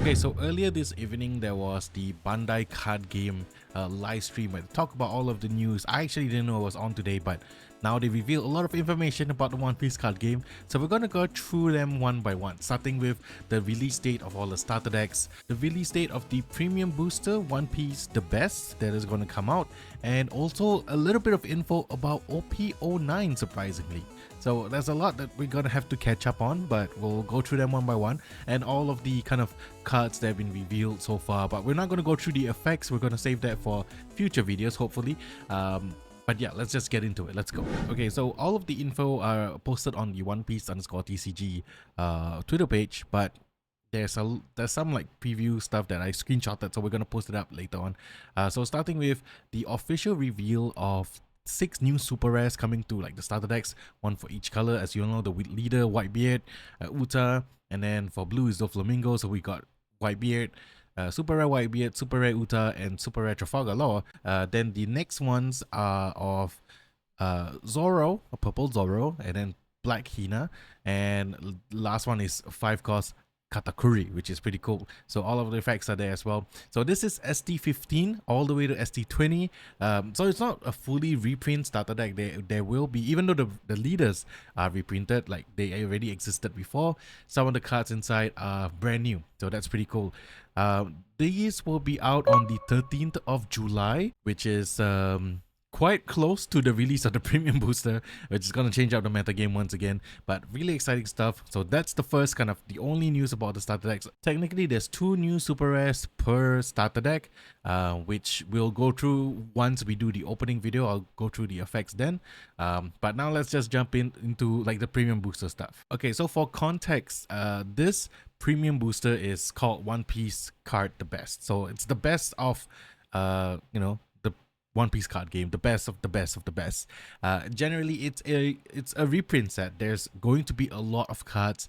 Okay, so earlier this evening there was the Bandai card game live stream where they talk about all of the news. I actually didn't know it was on today, but now they reveal a lot of information about the One Piece card game. So we're gonna go through them one by one, starting with the release date of all the starter decks, the release date of the premium booster One Piece the Best that is gonna come out, and also a little bit of info about OP09 surprisingly. So there's a lot that we're gonna have to catch up on, but we'll go through them one by one, and all of the kind of cards that have been revealed so far. But we're not gonna go through the effects, we're gonna save that for future videos hopefully. But yeah, let's just get into it. Let's go. Okay, so all of the info are posted on the One Piece _TCG Twitter page, but there's some like preview stuff that I screenshotted, so we're gonna post it up later on. So starting with the official reveal of 6 new super rares coming to like the starter decks, one for each color. As you all know, the leader Whitebeard, Uta, and then for blue is the Flamingo, so we got Whitebeard, super rare Whitebeard, super rare Uta, and super rare Trafalgar Law. Then the next ones are of Zoro, a purple Zoro, and then black Hina, and last one is 5 cost Katakuri, which is pretty cool. So all of the effects are there as well. So this is ST15 all the way to ST20. So it's not a fully reprint starter deck. There will be, even though the leaders are reprinted, like they already existed before, some of the cards inside are brand new. So that's pretty cool. These will be out on the 13th of July, which is quite close to the release of the premium booster, which is going to change up the meta game once again. But really exciting stuff. So that's the first kind of the only news about the starter decks. Technically there's 2 new super rares per starter deck, which we'll go through once we do the opening video. I'll go through the effects then, but now let's just jump into like the premium booster stuff. Okay, so for context, this premium booster is called One Piece Card the Best. So it's the best of you know, One Piece card game, the best of the best of the best. Generally it's a reprint set. There's going to be a lot of cards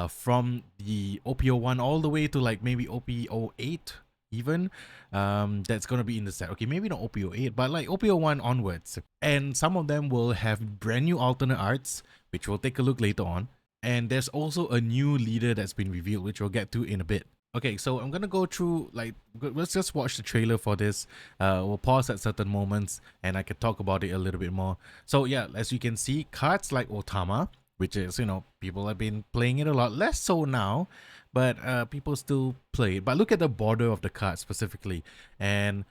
from the OP01 all the way to like maybe OP08 even, that's going to be in the set. Okay, maybe not OP08, but like OP01 onwards, and some of them will have brand new alternate arts, which we'll take a look later on. And there's also a new leader that's been revealed, which we'll get to in a bit. Okay, so I'm gonna go through, like, let's just watch the trailer for this. We'll pause at certain moments and I can talk about it a little bit more. So yeah, as you can see, cards like Otama, which is, you know, people have been playing it a lot, less so now, but people still play it. But look at the border of the card specifically. And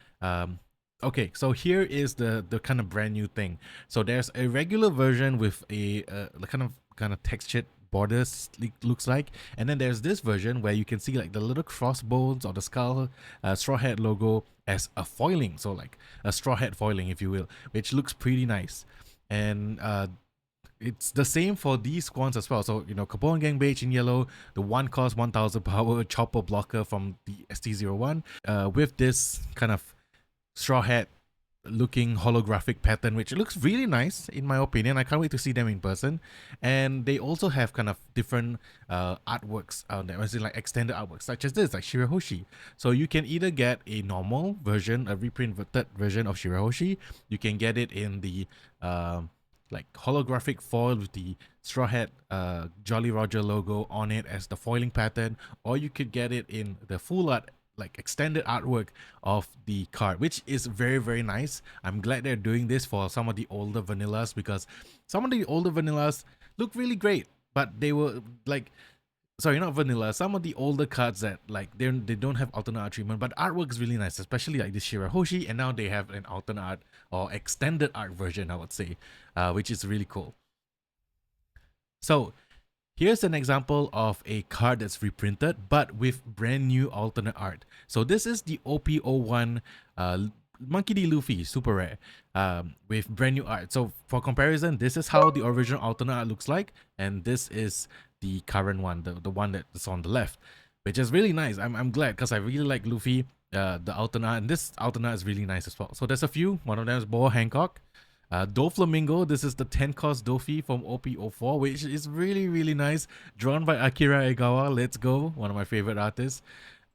okay, so here is the kind of brand new thing. So there's a regular version with a kind of textured borders, looks like, and then there's this version where you can see like the little crossbones or the skull straw hat logo as a foiling, so like a straw hat foiling if you will, which looks pretty nice. And it's the same for these squans as well. So, you know, Capone Gang Beige in yellow, the 1 cost 1000 power chopper blocker from the ST01 with this kind of straw hat looking holographic pattern, which looks really nice in my opinion. I can't wait to see them in person. And they also have kind of different artworks out there, as in like extended artworks such as this, like Shirahoshi. So you can either get a normal version, a reprinted version of Shirahoshi. You can get it in the like holographic foil with the straw hat Jolly Roger logo on it as the foiling pattern, or you could get it in the full art, like extended artwork of the card, which is very, very nice. I'm glad they're doing this for some of the older vanillas, because some of the older vanillas look really great, but they were like, sorry, not vanilla, some of the older cards that like they don't have alternate art treatment, but artwork is really nice, especially like the Shirahoshi, and now they have an alternate art or extended art version, I would say, which is really cool. So here's an example of a card that's reprinted, but with brand new alternate art. So this is the OP01 Monkey D. Luffy super rare with brand new art. So for comparison, this is how the original alternate art looks like, and this is the current one, the one that's on the left, which is really nice. I'm glad, because I really like Luffy, the alternate art, and this alternate art is really nice as well. So there's a few. One of them is Boa Hancock. Doflamingo, this is the 10 cost Dofi from OP04, which is really, really nice, drawn by Akira Egawa. Let's go, one of my favorite artists.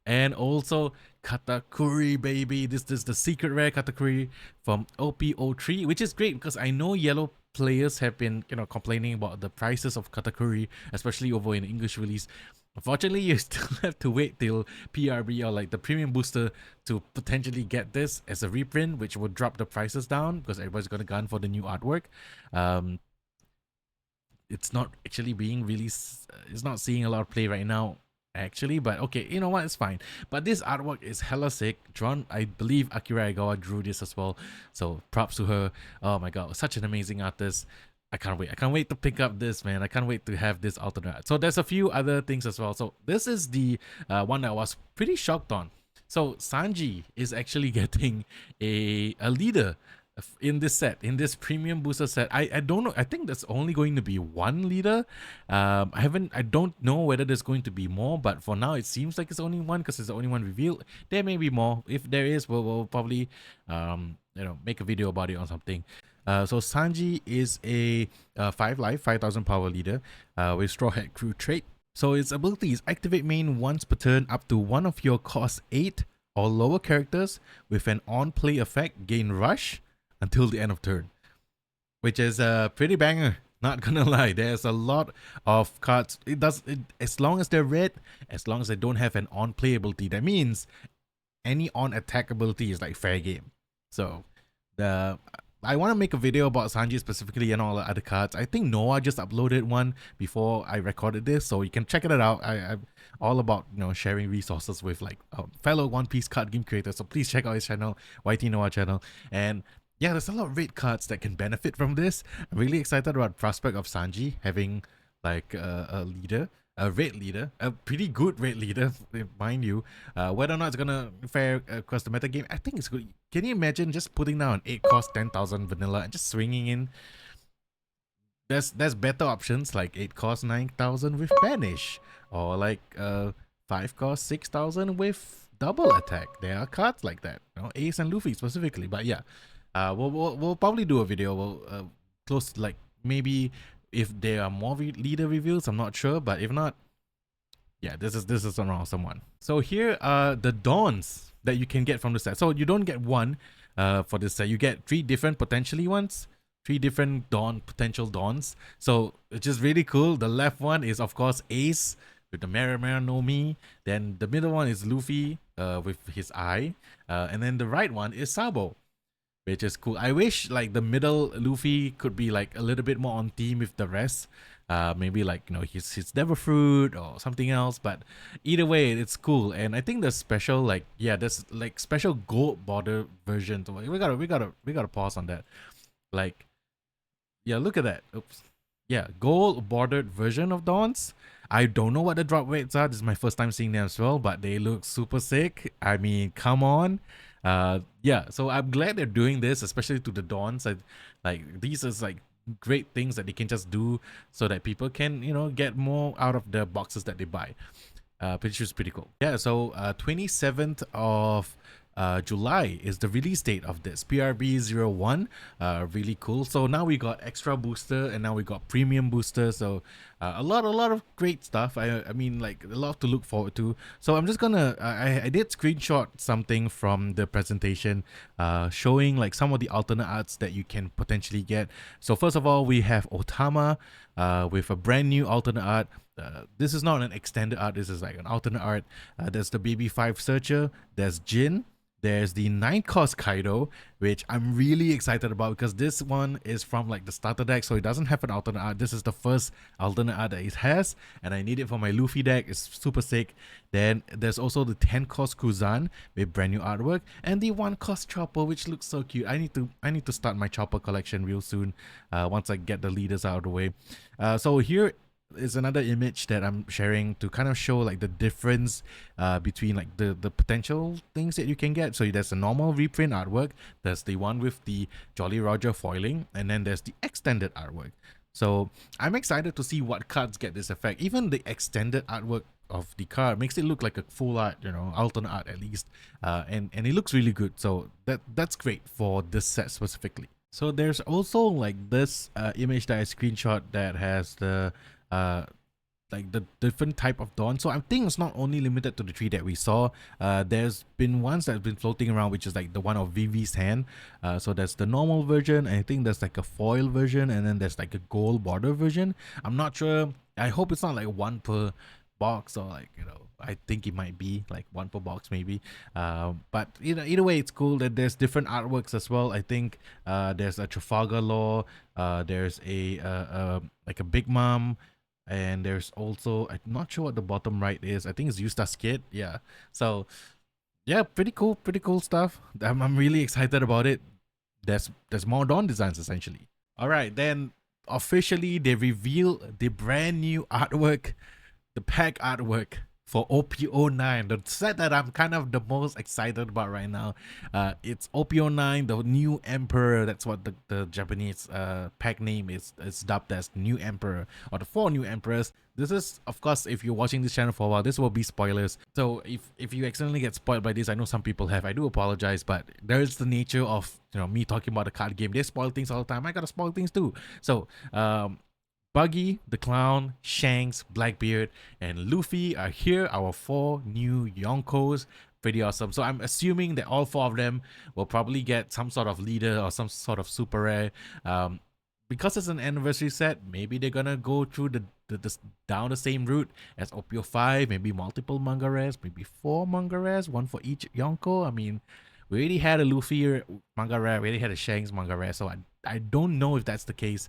And also Katakuri, baby, this is the secret rare Katakuri from OP03, which is great because I know yellow players have been, you know, complaining about the prices of Katakuri, especially over in English release. Unfortunately, you still have to wait till PRB or like the premium booster to potentially get this as a reprint, which will drop the prices down because everybody's gonna gun for the new artwork. It's not actually being really, it's not seeing a lot of play right now actually, but okay, you know what, it's fine. But this artwork is hella sick, drawn, I believe Akira Egawa drew this as well, so props to her. Oh my god, such an amazing artist. I can't wait to pick up this, man. I can't wait to have this alternate art. So there's a few other things as well. So this is the one that I was pretty shocked on. So Sanji is actually getting a leader in this set, in this premium booster set. I don't know, I think there's only going to be one leader. I don't know whether there's going to be more, but for now it seems like it's only one because it's the only one revealed. There may be more. If there is, we'll probably you know, make a video about it or something. So Sanji is a 5 life, 5000 power leader with Straw Hat Crew trait. So its ability is activate main once per turn up to one of your cost 8 or lower characters with an on-play effect gain rush until the end of turn, which is a pretty banger, not gonna lie. There's a lot of cards. As long as they're red, as long as they don't have an on-play ability, that means any on-attack ability is like fair game. So I want to make a video about Sanji specifically and all the other cards. I think Noah just uploaded one before I recorded this, so you can check it out. I'm all about, you know, sharing resources with like fellow One Piece card game creators. So please check out his channel, YT Noah channel. And yeah, there's a lot of red cards that can benefit from this. I'm really excited about the prospect of Sanji having like a leader, a red leader, a pretty good red leader, mind you. Whether or not it's gonna fare across the meta game, I think it's good. Can you imagine just putting down an 8 cost 10,000 vanilla and just swinging in? There's better options like 8 cost 9,000 with banish, or like 5 cost 6,000 with double attack. There are cards like that, you know, Ace and Luffy specifically. But yeah, we'll probably do a video. We'll close, like, maybe if there are more leader reveals, I'm not sure, but if not, yeah, this is an awesome one. So here are the dawns that you can get from the set. So you don't get one for this set, you get 3 different potentially ones, 3 different potential dawns. So it's just really cool. The left one is of course Ace with the Mera no Mi. Then the middle one is Luffy with his eye, and then the right one is Sabo, which is cool. I wish like the middle Luffy could be like a little bit more on theme with the rest. Maybe like, you know, his Devil Fruit or something else, but either way it's cool. And I think there's special, like, yeah, there's like special gold border version. So we gotta pause on that. Like, yeah, look at that. Oops. Yeah, gold bordered version of Dawns. I don't know what the drop rates are. This is my first time seeing them as well, but they look super sick. I mean, come on. Yeah, so I'm glad they're doing this, especially to the Dawns. Like, these is like great things that they can just do so that people can, you know, get more out of the boxes that they buy, which is pretty cool. Yeah, so 27th of July is the release date of this PRB01. Really cool. So now we got extra booster and now we got premium booster. So a lot of great stuff. I mean, like, a lot to look forward to. So I'm just gonna I did screenshot something from the presentation showing like some of the alternate arts that you can potentially get. So first of all, we have Otama with a brand new alternate art. This is not an extended art, this is like an alternate art. There's the Baby 5 Searcher, there's Jin, there's the 9 cost Kaido, which I'm really excited about because this one is from like the starter deck, so it doesn't have an alternate art. This is the first alternate art that it has, and I need it for my Luffy deck. It's super sick. Then there's also the 10 cost Kuzan with brand new artwork, and the 1 cost Chopper, which looks so cute. I need to start my Chopper collection real soon once I get the leaders out of the way. So here is another image that I'm sharing to kind of show like the difference between like the potential things that you can get. So there's a normal reprint artwork, there's the one with the Jolly Roger foiling, and then there's the extended artwork. So I'm excited to see what cards get this effect. Even the extended artwork of the card makes it look like a full art, you know, alternate art at least, and it looks really good. So that's great for this set specifically. So there's also like this image that I screenshot that has the like the different type of dawn. So I think it's not only limited to the 3 that we saw. There's been ones that's been floating around, which is like the one of Vivi's hand. So there's the normal version, and I think there's like a foil version, and then there's like a gold border version. I'm not sure. I hope it's not like one per box, or like, you know, I think it might be like one per box maybe. But you know, either way, it's cool that there's different artworks as well. I think there's a Trafalgar Law, there's a like a Big Mom, and there's also, I'm not sure what the bottom right is. I think it's Eustace Kid. Yeah. So yeah, pretty cool stuff. I'm really excited about it. There's more Dawn designs essentially. All right, then officially they reveal the brand new artwork, the pack artwork for OP09, the set that I'm kind of the most excited about right now. It's OP09, the new Emperor. That's what the Japanese pack name is. It's dubbed as New Emperor, or the 4 New Emperors. This is, of course, if you're watching this channel for a while, this will be spoilers. So if you accidentally get spoiled by this, I know some people have. I do apologize, but there's the nature of, you know, me talking about the card game. They spoil things all the time. I gotta spoil things too. So Buggy, the Clown, Shanks, Blackbeard, and Luffy are here, our 4 new Yonkos. Pretty awesome. So I'm assuming that all 4 of them will probably get some sort of leader or some sort of super rare. Because it's an anniversary set, maybe they're gonna go through the down the same route as OPO 5, maybe multiple manga rares, maybe 4 manga rares, 1 for each Yonko. I mean, we already had a Luffy manga rare, we already had a Shanks manga rare, so I don't know if that's the case.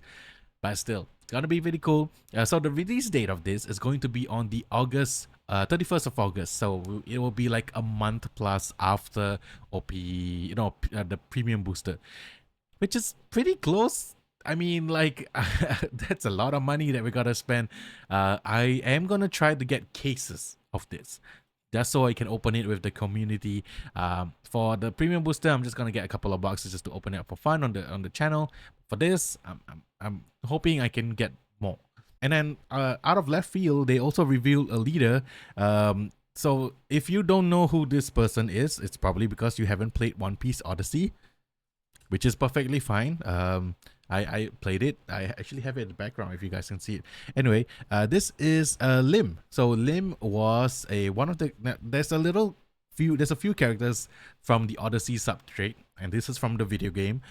But still, it's gonna be really cool. So the release date of this is going to be on the 31st of August. So it will be like a month plus after OP, you know, the premium booster, which is pretty close. I mean, like, that's a lot of money that we gotta spend. I am gonna try to get cases of this, just so I can open it with the community. For the premium booster, I'm just gonna get a couple of boxes just to open it up for fun on the channel. For this, I'm hoping I can get more. And then out of left field, they also revealed a leader. So if you don't know who this person is, it's probably because you haven't played One Piece Odyssey, which is perfectly fine. I played it. I actually have it in the background if you guys can see it. Anyway, this is Lim. So Lim was one of the. There's a few characters from the Odyssey substrate, and this is from the video game.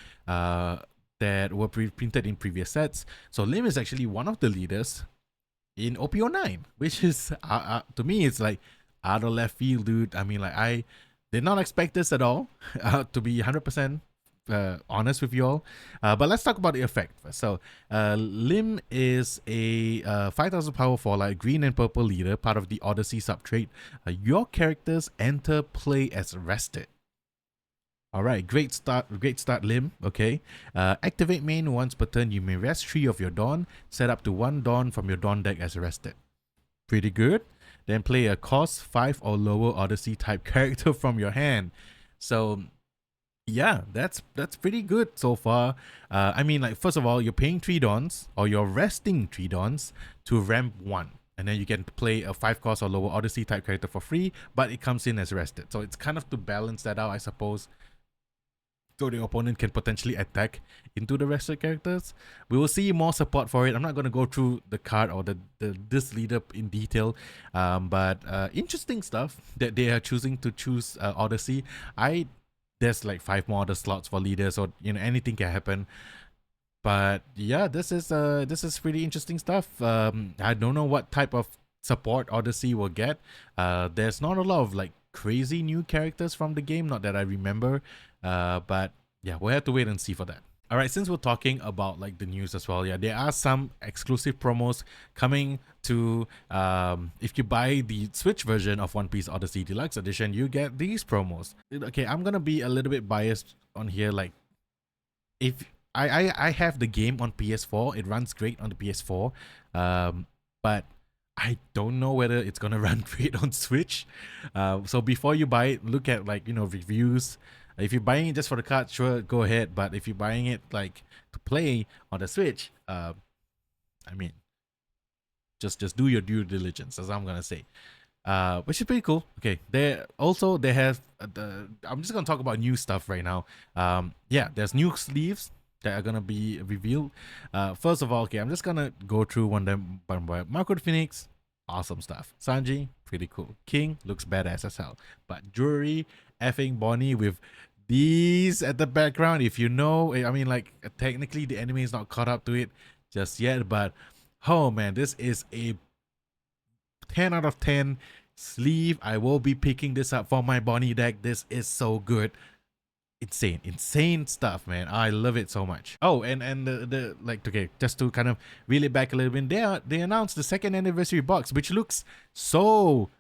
That were printed in previous sets. So Lim is actually one of the leaders in OP09, which is to me, it's like out of left field, dude. I mean, like, I did not expect this at all, to be 100% honest with you all. But let's talk about the effect first. So Lim is a 5000 power for like green and purple leader, part of the Odyssey subtrait. Your characters enter play as rested. All right, great start, Lim. Okay, activate main once per turn. You may rest 3 of your Dawn. Set up to 1 Dawn from your Dawn deck as rested. Pretty good. Then play a cost 5 or lower Odyssey type character from your hand. So yeah, that's pretty good so far. I mean, like, first of all, you're paying 3 Dawns, or you're resting 3 Dawns to ramp 1. And then you can play a 5 cost or lower Odyssey type character for free, but it comes in as rested. So it's kind of to balance that out, I suppose. So the opponent can potentially attack into the rested characters. We will see more support for it. I'm not going to go through the card or this leader in detail, but interesting stuff that they are choosing to choose Odyssey. There's like 5 more other slots for leaders, or, you know, anything can happen. But yeah, this is pretty interesting stuff. I don't know what type of support Odyssey will get. There's not a lot of like crazy new characters from the game, not that I remember. But yeah, we'll have to wait and see for that. All right, since we're talking about like the news as well, yeah, there are some exclusive promos coming to, if you buy the Switch version of One Piece Odyssey Deluxe Edition, you get these promos. Okay, I'm gonna be a little bit biased on here. Like, if I have the game on PS4, it runs great on the PS4, but I don't know whether it's gonna run great on Switch. So before you buy it, look at, like, you know, reviews. If you're buying it just for the card, sure, go ahead. But if you're buying it like to play on the Switch, I mean, just do your due diligence, as I'm gonna say. Which is pretty cool. Okay, they have I'm just gonna talk about new stuff right now. Yeah, there's new sleeves that are gonna be revealed. First of all, okay, I'm just gonna go through one by one. Marco the Phoenix, awesome stuff. Sanji, pretty cool. King looks badass as hell. But jewelry, effing Bonnie with these at the background. If you know, I mean, like, technically the anime is not caught up to it just yet, but oh man, this is a 10 out of 10 sleeve. I will be picking this up for my Bonnie deck. This is so good. Insane stuff, man. I love it so much. Oh, and the like, okay, just to kind of reel it back a little bit, they announced the second anniversary box, which looks so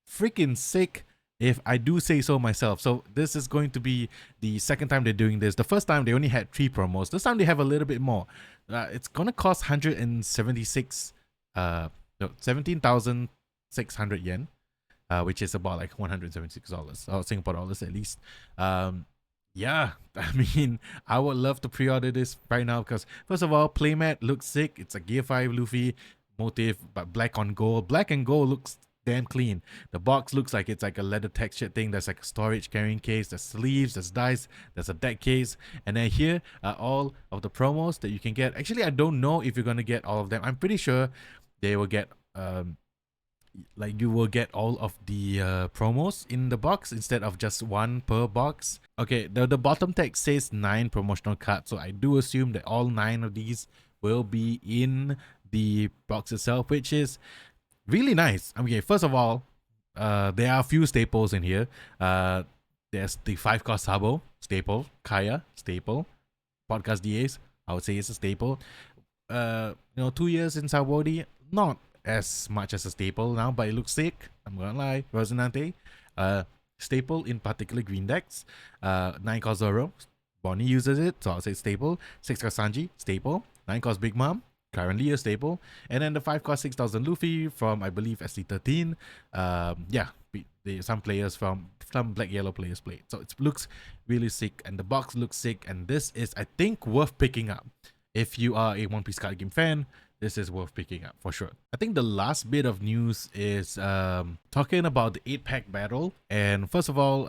freaking sick, if I do say so myself. So this is going to be the second time they're doing this. The first time they only had 3 promos. This time they have a little bit more. It's gonna cost 176 no, 17,600 yen, which is about like $176 or Singapore dollars at least. Yeah, I mean, I would love to pre-order this right now because first of all, playmat looks sick. It's a Gear 5 Luffy motif, but black on gold. Black and gold looks damn clean. The box looks like it's like a leather textured thing. There's like a storage carrying case, there's sleeves, there's dice, there's a deck case, and then here are all of the promos that you can get. Actually, I don't know if you're gonna get all of them. I'm pretty sure they will get like you will get all of the promos in the box instead of just one per box. Okay, the bottom text says 9 promotional cards, so I do assume that all 9 of these will be in the box itself, which is really nice. Okay, first of all, there are a few staples in here. There's the 5-cost Sabo staple, Kaya staple, podcast DAs, I would say it's a staple. 2 years in Sawadee, not as much as a staple now, but it looks sick. I'm gonna lie. Rosinante, staple in particular green decks. 9-cost Zoro, Bonnie uses it, so I'll say staple. 6-cost Sanji, staple. 9-cost Big Mom, currently a staple. And then the 5-cost 6,000 Luffy from, I believe, SC13. Yeah, some players from some black yellow players played, so it looks really sick, and the box looks sick, and this is, I think, worth picking up. If you are a One Piece card game fan, this is worth picking up for sure. I think the last bit of news is talking about the 8-pack battle. And first of all,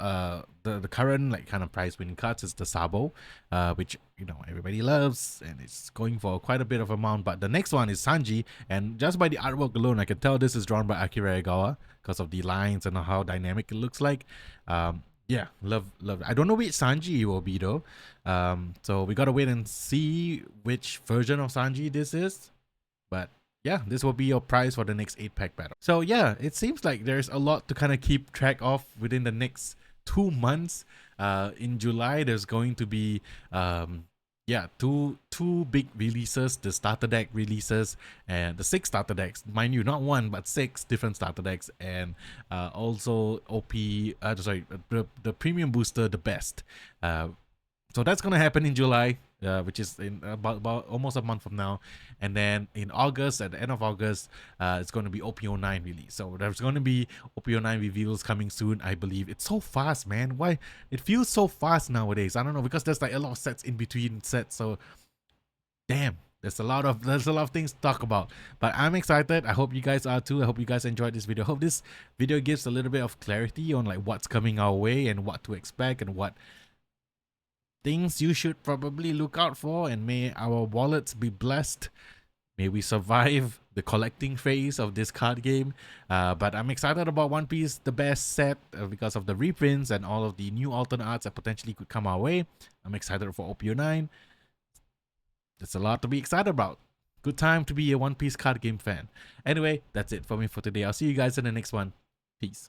the current like kind of prize winning cards is the Sabo, which everybody loves, and it's going for quite a bit of amount. But the next one is Sanji, and just by the artwork alone, I can tell this is drawn by Akira Egawa because of the lines and how dynamic it looks like. Yeah, love it. I don't know which Sanji it will be though. So we gotta wait and see which version of Sanji this is. But yeah, this will be your prize for the next 8-pack battle. So yeah, it seems like there's a lot to kind of keep track of within the next 2 months. In July, there's going to be two big releases, the starter deck releases, and the 6 starter decks, mind you, not 1 but 6 different starter decks, and also the premium booster, the best. So that's gonna happen in July, which is in about almost a month from now. And then in August, at the end of August, it's going to be OP09 release. So there's going to be OP09 reveals coming soon, I believe. It's so fast, man. Why? It feels so fast nowadays. I don't know, because there's like a lot of sets in between sets. So damn, there's a lot of things to talk about. But I'm excited. I hope you guys are too. I hope you guys enjoyed this video. I hope this video gives a little bit of clarity on like what's coming our way and what to expect and what things you should probably look out for, and may our wallets be blessed. May we survive the collecting phase of this card game. But I'm excited about One Piece, the best set, because of the reprints and all of the new alternate arts that potentially could come our way. I'm excited for OP09. There's a lot to be excited about. Good time to be a One Piece card game fan. Anyway, that's it for me for today. I'll see you guys in the next one. Peace.